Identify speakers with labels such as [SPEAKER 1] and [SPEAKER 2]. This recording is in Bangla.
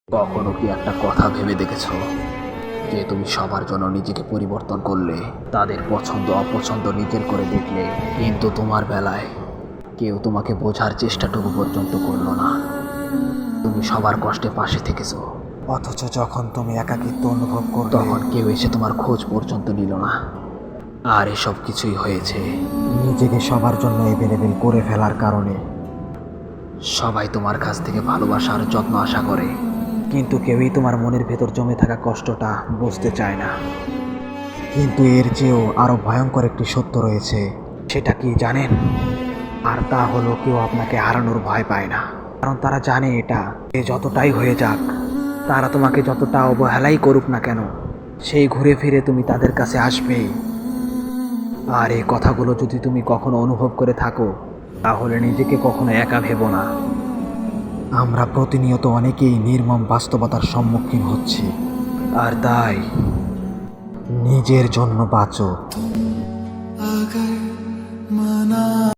[SPEAKER 1] কখনো কি একটা কথা ভেবে দেখেছো যে তুমি সবার জন্য নিজেকে পরিবর্তন করলে, তাদের পছন্দ অপছন্দ নিজের করে দেখলে, কিন্তু তোমার বেলায় কেউ তোমাকে বোঝার চেষ্টাটুকু পর্যন্ত করলো না। তুমি সবার কষ্টে পাশে থেকেছো,
[SPEAKER 2] অথচ যখন তুমি একাকিত্ব অনুভব করলে
[SPEAKER 1] তখন কেউ এসে তোমার খোঁজ পর্যন্ত নিল না। আর এসব কিছুই হয়েছে
[SPEAKER 2] নিজেকে সবার জন্য এভেলেবেল করে ফেলার কারণে।
[SPEAKER 1] সবাই তোমার কাছ থেকে ভালোবাসার যত্ন আশা করে,
[SPEAKER 2] কিন্তু কেউই তোমার মনের ভেতর জমে থাকা কষ্টটা বুঝতে চায় না। কিন্তু এর চেয়েও আরো ভয়ঙ্কর একটি সত্য রয়েছে। সেটা কি জানেন? আর তা হলো, কেউ আপনাকে হারানোর ভয় পায় না, কারণ তারা জানে এটা যে যতটাই হয়ে যাক, তারা তোমাকে যতটা অবহেলাই করুক না কেন, সেই ঘুরে ফিরে তুমি তাদের কাছে আসবেই। আর এই কথাগুলো যদি তুমি কখনো অনুভব করে থাকো, তাহলে নিজেকে কখনো একা ভেবো না। আমরা প্রতিনিয়ত অনেকেই নির্মম বাস্তবতার সম্মুখীন হচ্ছি, আর তাই নিজের জন্য বাঁচো।
[SPEAKER 3] अगर मना